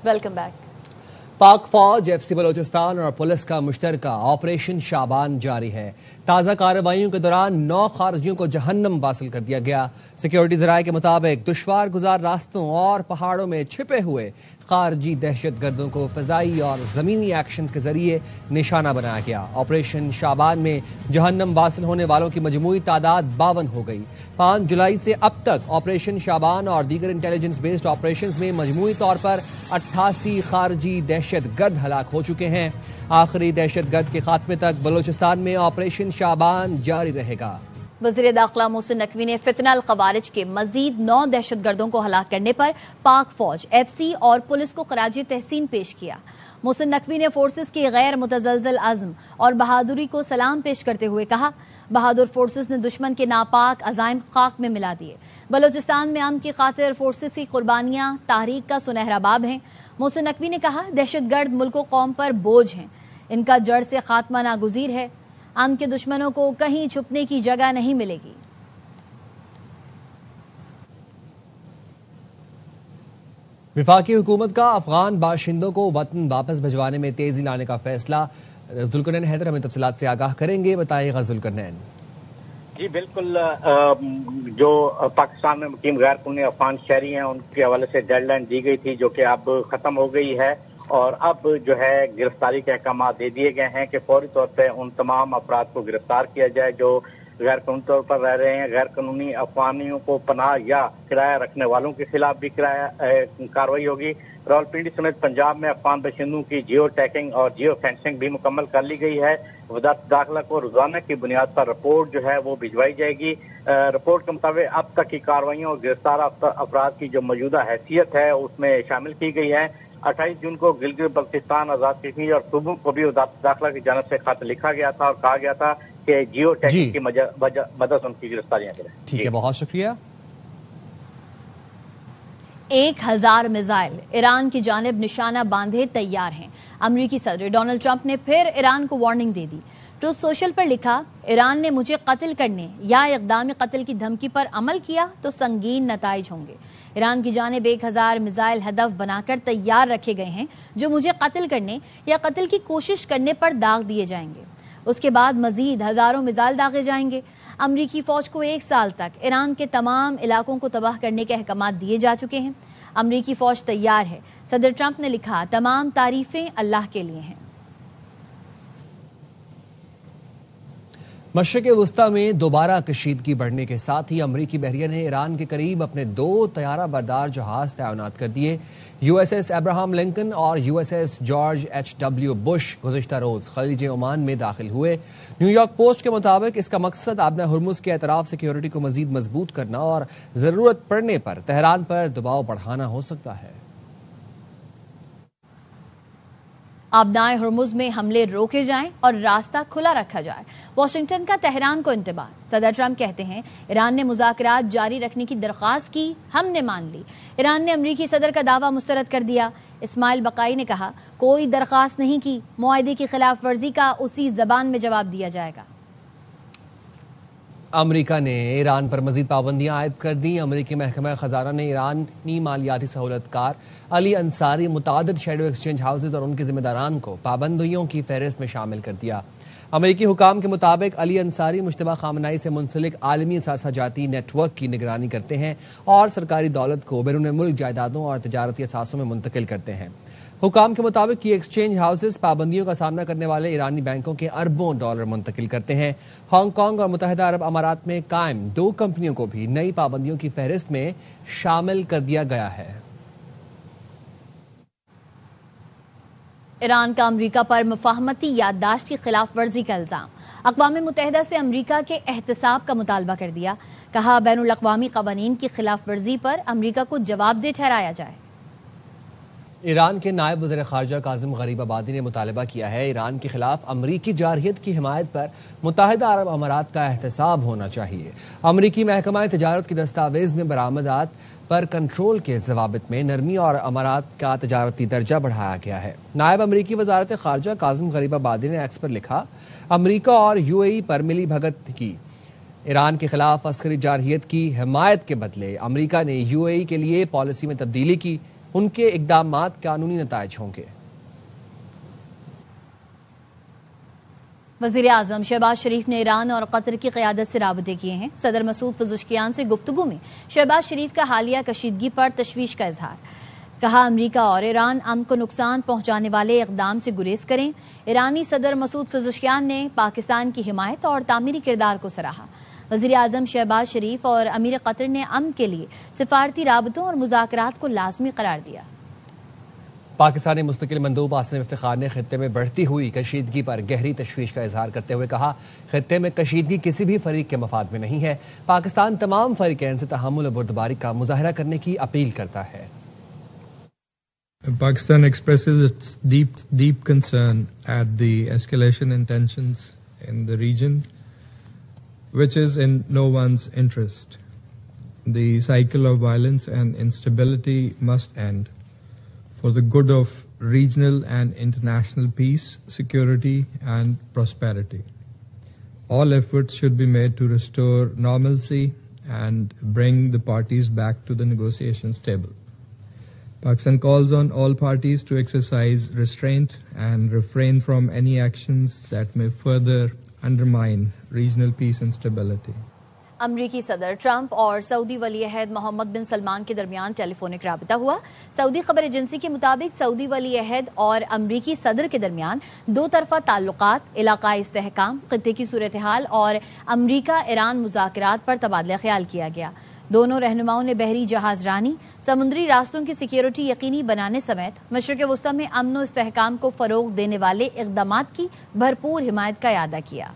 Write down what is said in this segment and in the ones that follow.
Welcome back. پاک فوج، F C Balochistan اور پولیس کا مشترکہ آپریشن شعبان جاری ہے۔ تازہ کارروائیوں کے دوران 9 خارجیوں کو جہنم واصل کر دیا گیا۔ سیکیورٹی ذرائع کے مطابق دشوار گزار راستوں اور پہاڑوں میں چھپے ہوئے خارجی دہشت گردوں کو فضائی اور زمینی ایکشنز کے ذریعے نشانہ بنایا گیا۔ آپریشن شعبان میں جہنم واصل ہونے والوں کی مجموعی تعداد 52 ہو گئی۔ 5 جولائی سے اب تک آپریشن شعبان اور دیگر انٹیلیجنس بیسڈ آپریشنز میں مجموعی طور پر 88 خارجی دہشت گرد ہلاک ہو چکے ہیں۔ آخری دہشت گرد کے خاتمے تک بلوچستان میں آپریشن شعبان جاری رہے گا۔ وزیر داخلہ محسن نقوی نے فتنہ الخوارج کے مزید 9 دہشت گردوں کو ہلاک کرنے پر پاک فوج، ایف سی اور پولیس کو خراج تحسین پیش کیا۔ محسن نقوی نے فورسز کی غیر متزلزل عزم اور بہادری کو سلام پیش کرتے ہوئے کہا، بہادر فورسز نے دشمن کے ناپاک عزائم خاک میں ملا دیے۔ بلوچستان میں امن کی خاطر فورسز کی قربانیاں تحریک کا سنہرا باب ہیں۔ محسن نقوی نے کہا، دہشت گرد ملک و قوم پر بوجھ ہیں، ان کا جڑ سے خاتمہ ناگزیر ہے۔ امن کے دشمنوں کو کہیں چھپنے کی جگہ نہیں ملے گی۔ وفاقی حکومت کا افغان باشندوں کو وطن واپس بھجوانے میں تیزی لانے کا فیصلہ۔ ذوالقرنین حیدر ہمیں تفصیلات سے آگاہ کریں گے، بتائیے گا ذوالقرنین۔ جی بالکل، جو پاکستان میں مقیم غیر قانونی افغان شہری ہیں ان کے حوالے سے ڈیڈ لائن دی گئی تھی جو کہ اب ختم ہو گئی ہے، اور اب جو ہے گرفتاری کے احکامات دے دیے گئے ہیں کہ فوری طور پہ ان تمام افراد کو گرفتار کیا جائے جو غیر قانونی طور پر رہ رہے ہیں۔ غیر قانونی افغانیوں کو پناہ یا کرایہ رکھنے والوں کے خلاف بھی کارروائی ہوگی۔ راولپنڈی سمیت پنجاب میں افغان باشندوں کی جیو ٹیکنگ اور جیو فینسنگ بھی مکمل کر لی گئی ہے۔ وزارت داخلہ کو روزانہ کی بنیاد پر رپورٹ جو ہے وہ بھجوائی جائے گی۔ رپورٹ کے مطابق اب تک کی کارروائیوں اور گرفتار افراد کی جو موجودہ حیثیت ہے اس میں شامل کی گئی ہے۔ 28 جون کو گلگت بلتستان، آزاد کشمیر اور صوبوں کو بھی وزارت داخلہ کی جانب سے خط لکھا گیا تھا اور کہا گیا تھا کہ جیو ٹیکنگ کی مدد ان کی گرفتاریاں کریں۔ ٹھیک ہے، بہت شکریہ۔ 1000 میزائل ایران کی جانب نشانہ باندھے تیار ہیں۔ امریکی صدر ڈونلڈ ٹرمپ نے پھر ایران کو وارننگ دے دی۔ ٹروتھ سوشل پر لکھا، ایران نے مجھے قتل کرنے یا اقدام قتل کی دھمکی پر عمل کیا تو سنگین نتائج ہوں گے۔ ایران کی جانب 1000 میزائل ہدف بنا کر تیار رکھے گئے ہیں جو مجھے قتل کرنے یا قتل کی کوشش کرنے پر داغ دیے جائیں گے۔ اس کے بعد مزید ہزاروں میزائل داغے جائیں گے۔ امریکی فوج کو 1 سال تک ایران کے تمام علاقوں کو تباہ کرنے کے احکامات دیے جا چکے ہیں۔ امریکی فوج تیار ہے۔ صدر ٹرمپ نے لکھا، تمام تعریفیں اللہ کے لیے ہیں۔ مشرق وسطی میں دوبارہ کشیدگی بڑھنے کے ساتھ ہی امریکی بحریہ نے ایران کے قریب اپنے 2 طیارہ بردار جہاز تعینات کر دیے۔ U S S Abraham Lincoln اور U S S George H W Bush گزشتہ روز خلیج عمان میں داخل ہوئے۔ نیو یارک پوسٹ کے مطابق اس کا مقصد آبنہ ہرمز کے اطراف سیکیورٹی کو مزید مضبوط کرنا اور ضرورت پڑنے پر تہران پر دباؤ بڑھانا ہو سکتا ہے۔ آبنائے ہرمز میں حملے روکے جائیں اور راستہ کھلا رکھا جائے، واشنگٹن کا تہران کو انتباہ۔ صدر ٹرمپ کہتے ہیں، ایران نے مذاکرات جاری رکھنے کی درخواست کی، ہم نے مان لی۔ ایران نے امریکی صدر کا دعویٰ مسترد کر دیا۔ اسماعیل بقائی نے کہا، کوئی درخواست نہیں کی، معاہدے کی خلاف ورزی کا اسی زبان میں جواب دیا جائے گا۔ امریکہ نے ایران پر مزید پابندیاں عائد کر دیں۔ امریکی محکمہ خزانہ نے ایرانی مالیاتی سہولت کار علی انصاری، متعدد شیڈو ایکسچینج ہاؤسز اور ان کے ذمہ داران کو پابندیوں کی فہرست میں شامل کر دیا۔ امریکی حکام کے مطابق علی انصاری مشتبہ خامنائی سے منسلک عالمی اثاثہ جاتی نیٹ ورک کی نگرانی کرتے ہیں اور سرکاری دولت کو بیرون ملک جائیدادوں اور تجارتی اثاثوں میں منتقل کرتے ہیں۔ حکام کے مطابق یہ ایکسچینج ہاؤسز پابندیوں کا سامنا کرنے والے ایرانی بینکوں کے اربوں ڈالر منتقل کرتے ہیں۔ ہانگ کانگ اور متحدہ عرب امارات میں قائم 2 کمپنیوں کو بھی نئی پابندیوں کی فہرست میں شامل کر دیا گیا ہے۔ ایران کا امریکہ پر مفاہمتی یادداشت کی خلاف ورزی کا الزام۔ اقوام متحدہ سے امریکہ کے احتساب کا مطالبہ کر دیا۔ کہا، بین الاقوامی قوانین کی خلاف ورزی پر امریکہ کو جواب دہ ٹھہرایا جائے۔ ایران کے نائب وزیر خارجہ کاظم غریب آبادی نے مطالبہ کیا ہے، ایران کے خلاف امریکی جارحیت کی حمایت پر متحدہ عرب امارات کا احتساب ہونا چاہیے۔ امریکی محکمہ تجارت کی دستاویز میں برآمدات پر کنٹرول کے ضوابط میں نرمی اور امارات کا تجارتی درجہ بڑھایا گیا ہے۔ نائب امریکی وزارت خارجہ کاظم غریب آبادی نے ایکس پر لکھا، امریکہ اور یو اے ای پر ملی بھگت کی۔ ایران کے خلاف عسکری جارحیت کی حمایت کے بدلے امریکہ نے یو اے ای کے لیے پالیسی میں تبدیلی کی۔ ان کے اقدامات قانونی نتائج ہوں گے۔ وزیر اعظم شہباز شریف نے ایران اور قطر کی قیادت سے رابطے کیے ہیں۔ صدر مسعود پزشکیان سے گفتگو میں شہباز شریف کا حالیہ کشیدگی پر تشویش کا اظہار۔ کہا امریکہ اور ایران امن کو نقصان پہنچانے والے اقدام سے گریز کریں۔ ایرانی صدر مسعود پزشکیان نے پاکستان کی حمایت اور تعمیری کردار کو سراہا۔ وزیر اعظم شہباز شریف اور امیر قطر نے امن کے لیے سفارتی رابطوں اور مذاکرات کو لازمی قرار دیا۔ پاکستانی مستقل مندوب عاصم افتخار نے خطے میں بڑھتی ہوئی کشیدگی پر گہری تشویش کا اظہار کرتے ہوئے کہا، خطے میں کشیدگی کسی بھی فریق کے مفاد میں نہیں ہے۔ پاکستان تمام فریقین سے تحمل و بردباری کا مظاہرہ کرنے کی اپیل کرتا ہے۔ Pakistan expresses its deep concern at the escalation in tensions in the region, which is in no one's interest. The cycle of violence and instability must end for the good of regional and international peace, security, and prosperity. All efforts should be made to restore normalcy and bring the parties back to the negotiations table. Pakistan calls on all parties to exercise restraint and refrain from any actions that may further undermine regional peace and stability. امریکی صدر Trump اور سعودی ولی عہد محمد بن سلمان کے درمیان ٹیلی فونک رابطہ ہوا۔ سعودی خبر ایجنسی کے مطابق سعودی ولی عہد اور امریکی صدر کے درمیان دو طرفہ تعلقات، علاقائی استحکام، خطے کی صورتحال اور امریکہ ایران مذاکرات پر تبادلہ خیال کیا گیا۔ دونوں رہنماؤں نے بحری جہاز رانی، سمندری راستوں کی سیکیورٹی یقینی بنانے سمیت مشرق وسطی میں امن و استحکام کو فروغ دینے والے اقدامات کی بھرپور حمایت کا اعادہ کیا۔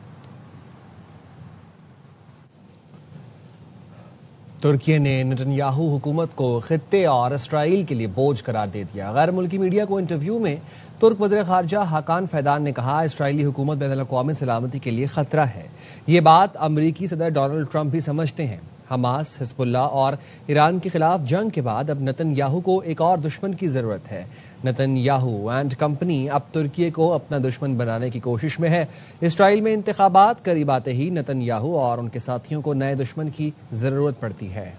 ترکی نے نتنیاہو حکومت کو خطے اور اسرائیل کے لیے بوجھ قرار دے دیا۔ غیر ملکی میڈیا کو انٹرویو میں ترک وزیر خارجہ حاکان فیدان نے کہا، اسرائیلی حکومت بین الاقوامی سلامتی کے لیے خطرہ ہے۔ یہ بات امریکی صدر ڈونلڈ ٹرمپ بھی سمجھتے ہیں۔ حماس، حزب اللہ اور ایران کے خلاف جنگ کے بعد اب نتن یاہو کو ایک اور دشمن کی ضرورت ہے۔ نتن یاہو اینڈ کمپنی اب ترکی کو اپنا دشمن بنانے کی کوشش میں ہے۔ اسرائیل میں انتخابات قریب آتے ہی نتن یاہو اور ان کے ساتھیوں کو نئے دشمن کی ضرورت پڑتی ہے۔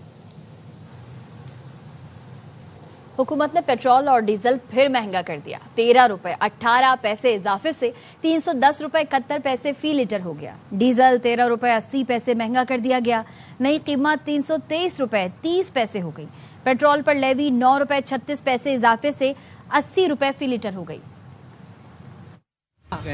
حکومت نے پیٹرول اور ڈیزل پھر مہنگا کر دیا۔ 13 روپے 18 پیسے اضافے سے 310 روپے 71 پیسے فی لیٹر ہو گیا۔ ڈیزل 13 روپے 80 پیسے مہنگا کر دیا گیا۔ نئی قیمت 323 روپے 30 پیسے ہو گئی۔ پیٹرول پر لیوی 9 روپے 36 پیسے اضافے سے 80 روپے فی لیٹر ہو گئی۔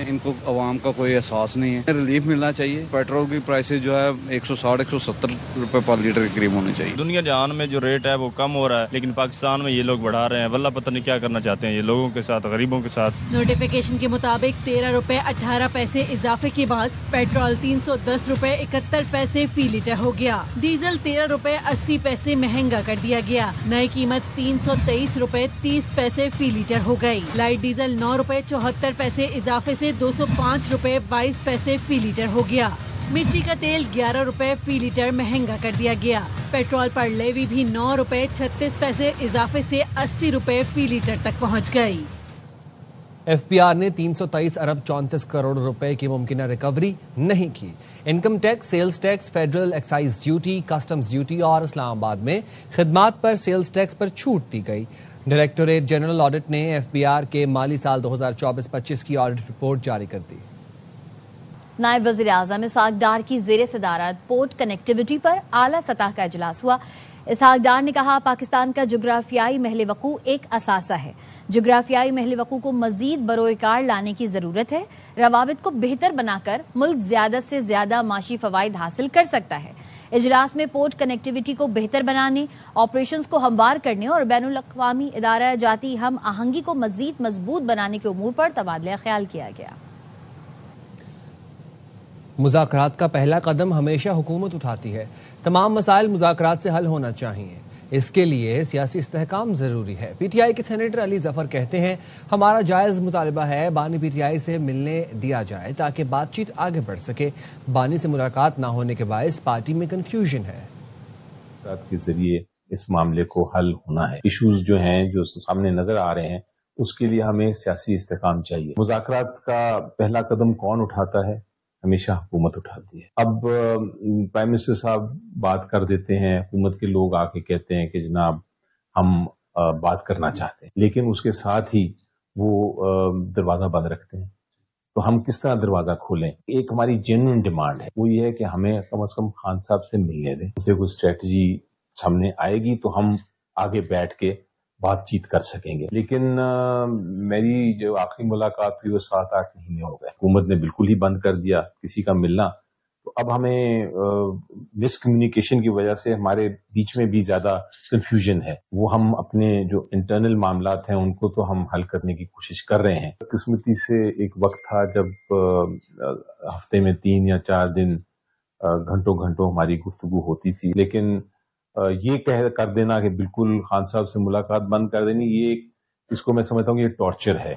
ان کو عوام کا کوئی احساس نہیں ہے، ریلیف ملنا چاہیے۔ پیٹرول کی پرائسز جو ہے 160-170 روپے پر لیٹر کے قریب ہونے چاہیے۔ دنیا جہان میں جو ریٹ ہے وہ کم ہو رہا ہے، لیکن پاکستان میں یہ لوگ بڑھا رہے ہیں۔ واللہ پتہ نہیں کیا کرنا چاہتے ہیں یہ لوگوں کے ساتھ، غریبوں کے ساتھ۔ نوٹیفیکیشن کے مطابق 13 روپے 18 پیسے اضافے کے بعد پیٹرول 310 روپے 71 پیسے فی لیٹر ہو گیا۔ ڈیزل 13 روپے 80 پیسے مہنگا کر دیا گیا۔ نئی قیمت 323 روپے 30 پیسے فی لیٹر ہو گئی۔ لائٹ ڈیزل 9 روپے 74 پیسے اضافے سے 205 روپے 22 پیسے فی لیٹر ہو گیا۔ مٹی کا تیل 11 روپے فی لیٹر مہنگا کر دیا گیا۔ پیٹرول پر لیوی بھی 9 روپے 36 پیسے اضافے سے 80 روپے فی لیٹر تک پہنچ گئی۔ ایف بی آر نے 323 ارب 34 کروڑ روپے کی ممکنہ ریکوری نہیں کی۔ Income tax, sales tax, federal excise duty, customs duty اور اسلام آباد میں خدمات پر سیلز ٹیکس پر چھوٹ دی گئی۔ ڈائریکٹوریٹ جنرل آڈٹ نے ایف بی آر کے مالی سال 2024-25 کی آڈٹ رپورٹ جاری کر دی۔ نائب وزیر اعظم اسحاق ڈار کی زیر صدارت پورٹ کنیکٹیوٹی پر اعلیٰ سطح کا اجلاس ہوا۔ اسحاق ڈار نے کہا، پاکستان کا جغرافیائی محل وقوع ایک اثاثہ ہے۔ جغرافیائی محل وقوع کو مزید بروئے کار لانے کی ضرورت ہے۔ روابط کو بہتر بنا کر ملک زیادہ سے زیادہ معاشی فوائد حاصل کر سکتا ہے۔ اجلاس میں پورٹ کنیکٹیوٹی کو بہتر بنانے، آپریشنز کو ہموار کرنے اور بین الاقوامی ادارہ جاتی ہم آہنگی کو مزید مضبوط بنانے کے امور پر تبادلہ خیال کیا گیا۔ مذاکرات کا پہلا قدم ہمیشہ حکومت اٹھاتی ہے۔ تمام مسائل مذاکرات سے حل ہونا چاہیے، اس کے لیے سیاسی استحکام ضروری ہے۔ پی ٹی آئی کے سینیٹر علی ظفر کہتے ہیں، ہمارا جائز مطالبہ ہے بانی پی ٹی آئی سے ملنے دیا جائے تاکہ بات چیت آگے بڑھ سکے۔ بانی سے ملاقات نہ ہونے کے باعث پارٹی میں کنفیوژن ہے۔ مذاکرات کے ذریعے اس معاملے کو حل ہونا ہے۔ ایشوز جو ہیں جو سامنے نظر آ رہے ہیں اس کے لیے ہمیں سیاسی استحکام چاہیے۔ مذاکرات کا پہلا قدم کون اٹھاتا ہے؟ ہمیشہ حکومت اٹھاتی ہے۔ اب پرائم منسٹر صاحب بات کر دیتے ہیں، حکومت کے لوگ آ کے کہتے ہیں کہ جناب ہم بات کرنا چاہتے ہیں، لیکن اس کے ساتھ ہی وہ دروازہ بند رکھتے ہیں. تو ہم کس طرح دروازہ کھولیں؟ ایک ہماری جینوئن ڈیمانڈ ہے، وہ یہ ہے کہ ہمیں کم از کم خان صاحب سے ملنے دیں. اسے کوئی اسٹریٹجی سامنے آئے گی تو ہم آگے بیٹھ کے بات چیت کر سکیں گے. لیکن میری جو آخری ملاقات ہوئی وہ 7-8 مہینے ہو گئے. حکومت نے بالکل ہی بند کر دیا کسی کا ملنا. تو اب ہمیں مس کمیونیکیشن کی وجہ سے ہمارے بیچ میں بھی زیادہ کنفیوژن ہے. وہ ہم اپنے جو انٹرنل معاملات ہیں ان کو تو ہم حل کرنے کی کوشش کر رہے ہیں. قسمتی سے ایک وقت تھا جب ہفتے میں 3 یا 4 دن گھنٹوں ہماری گفتگو ہوتی تھی. لیکن یہ کر دینا کہ بالکل خان صاحب سے ملاقات بند کر دینی، اس کو میں سمجھتا ہوں کہ یہ ٹارچر ہے.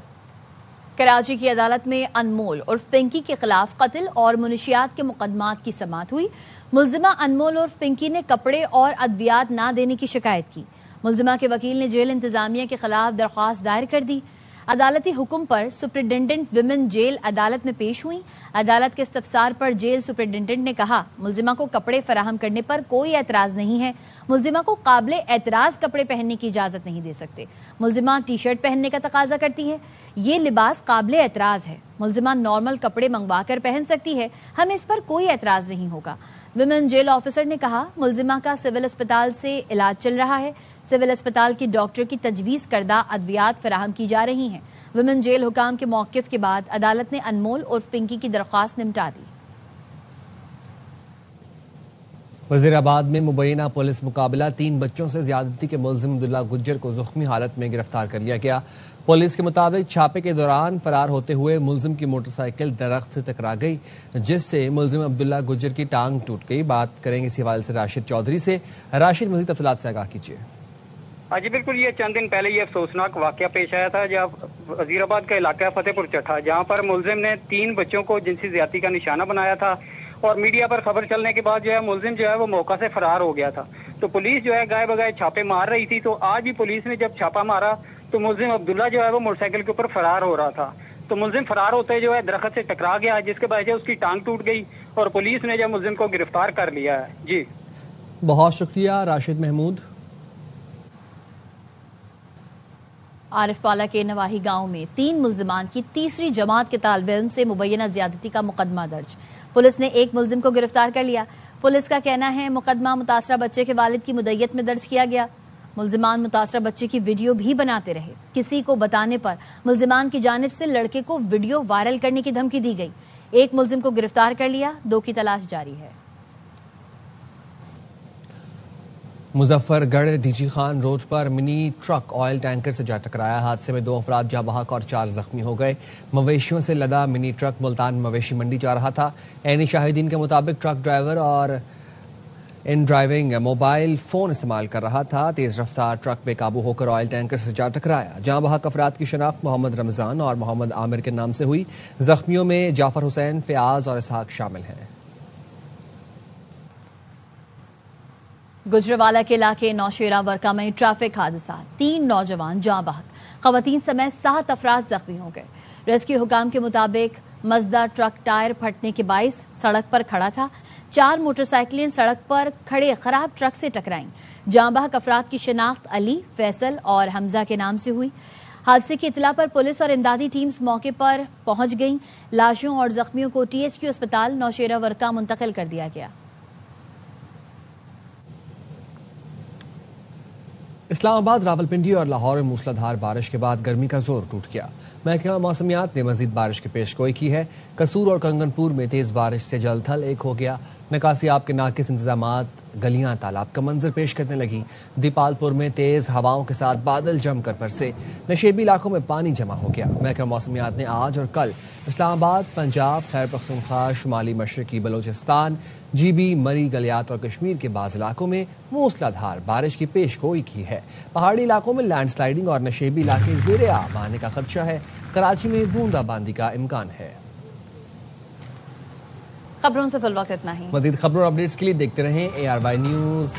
کراچی کی عدالت میں انمول عرف پنکی کے خلاف قتل اور منشیات کے مقدمات کی سماعت ہوئی. ملزمہ انمول عرف پنکی نے کپڑے اور ادویات نہ دینے کی شکایت کی. ملزمہ کے وکیل نے جیل انتظامیہ کے خلاف درخواست دائر کر دی. عدالتی حکم پر سپرنٹنڈنٹ ویمن جیل عدالت میں پیش ہوئی. عدالت کے استفسار پر جیل سپرنٹنڈنٹ نے کہا ملزمہ کو کپڑے فراہم کرنے پر کوئی اعتراض نہیں ہے. ملزمہ کو قابل اعتراض کپڑے پہننے کی اجازت نہیں دے سکتے. ملزمہ ٹی شرٹ پہننے کا تقاضا کرتی ہے، یہ لباس قابل اعتراض ہے. ملزمہ نارمل کپڑے منگوا کر پہن سکتی ہے، ہمیں اس پر کوئی اعتراض نہیں ہوگا. ویمن جیل آفیسر نے کہا ملزمہ کا سول اسپتال سے علاج چل رہا ہے. سول اسپتال کی ڈاکٹر کی تجویز کردہ ادویات فراہم کی جا رہی ہیں. ویمن جیل حکام کے موقف کے بعد عدالت نے انمول عرف پنکی کی درخواست نمٹا دی. وزیر آباد میں مبینہ پولیس مقابلہ 3 بچوں سے زیادتی کے ملزم عبداللہ گجر کو زخمی حالت میں گرفتار کر لیا گیا. پولیس کے مطابق چھاپے کے دوران فرار ہوتے ہوئے ملزم کی موٹر سائیکل درخت سے ٹکرا گئی جس سے ملزم عبداللہ گجر کی ٹانگ ٹوٹ گئی. بات کریں گے اسی حوالے سے راشد چودھری سے. راشد، مزید تفصیلات سے آگاہ کیجیے. جی بالکل، یہ چند دن پہلے یہ افسوسناک واقعہ پیش آیا تھا جب وزیر آباد کا علاقہ فتح پور چٹھا، جہاں پر ملزم نے 3 بچوں کو جنسی زیادتی کا نشانہ بنایا تھا اور میڈیا پر خبر چلنے کے بعد جو ہے ملزم جو ہے وہ موقع سے فرار ہو گیا تھا. تو پولیس جو ہے گائے بگائے چھاپے مار رہی تھی. تو آج بھی پولیس نے جب چھاپا مارا تو ملزم عبداللہ جو ہے وہ موٹر سائیکل کے اوپر فرار ہو رہا تھا. تو ملزم فرار ہوتے جو ہے درخت سے ٹکرا گیا جس کے باعث اس کی ٹانگ ٹوٹ گئی اور پولیس نے جو ملزم کو گرفتار کر لیا ہے. جی بہت شکریہ راشد محمود. عارف والا کے نواحی گاؤں میں 3 ملزمان کی تیسری جماعت کے طالب علم سے مبینہ زیادتی کا مقدمہ درج. پولیس نے 1 ملزم کو گرفتار کر لیا. پولیس کا کہنا ہے مقدمہ متاثرہ بچے کے والد کی مدعیت میں درج کیا گیا. ملزمان متاثرہ بچے کی ویڈیو بھی بناتے رہے. کسی کو بتانے پر ملزمان کی جانب سے لڑکے کو ویڈیو وائرل کرنے کی دھمکی دی گئی. 1 ملزم کو گرفتار کر لیا، 2 کی تلاش جاری ہے. مظفر گڑھ ڈی جی خان روڈ پر منی ٹرک آئل ٹینکر سے جا ٹکرایا. حادثے میں 2 افراد جاں بحق اور 4 زخمی ہو گئے. مویشیوں سے لدا منی ٹرک ملتان مویشی منڈی جا رہا تھا. عینی شاہدین کے مطابق ٹرک ڈرائیور اور ان ڈرائیونگ موبائل فون استعمال کر رہا تھا. تیز رفتار ٹرک بے قابو ہو کر آئل ٹینکر سے جا ٹکرایا. جاں بحق افراد کی شناخت محمد رمضان اور محمد عامر کے نام سے ہوئی. زخمیوں میں جعفر حسین، فیاض اور اسحاق شامل ہیں. گجروالا کے علاقے نوشیرہ ورکا میں ٹریفک حادثات، 3 نوجوان جاں بحق، خواتین سمیت 7 افراد زخمی ہو گئے. ریسکیو حکام کے مطابق مزدا ٹرک ٹائر پھٹنے کے باعث سڑک پر کھڑا تھا. 4 موٹر سائیکلیں سڑک پر کھڑے خراب ٹرک سے ٹکرائیں. جاں بحق افراد کی شناخت علی، فیصل اور حمزہ کے نام سے ہوئی. حادثے کی اطلاع پر پولیس اور امدادی ٹیمز موقع پر پہنچ گئیں. لاشوں اور زخمیوں کو THQ اسپتال نوشیرہ ورکا منتقل کر دیا گیا. اسلام آباد، راولپنڈی اور لاہور میں موسلا دھار بارش کے بعد گرمی کا زور ٹوٹ گیا. محکمہ موسمیات نے مزید بارش کی پیش گوئی کی ہے. قصور اور کنگن پور میں تیز بارش سے جل تھل ایک ہو گیا. نکاسی آب کے ناقص انتظامات گلیاں تالاب کا منظر پیش کرنے لگی. دیپال پور میں تیز ہواؤں کے ساتھ بادل جم کر برسے. نشیبی علاقوں میں پانی جمع ہو گیا. محکمہ موسمیات نے آج اور کل اسلام آباد، پنجاب، خیبر پختونخوا، شمالی مشرقی بلوچستان، GB، مری، گلیات اور کشمیر کے بعض علاقوں میں موسلا دھار بارش کی پیش گوئی کی ہے. پہاڑی علاقوں میں لینڈ سلائیڈنگ اور نشیبی علاقے زیر آب آنے کا خدشہ ہے. کراچی میں بوندا باندی کا امکان ہے. خبروں سے فی الوقت اتنا ہی. مزید خبروں اور اپڈیٹس کے لیے دیکھتے رہیں ARY نیوز.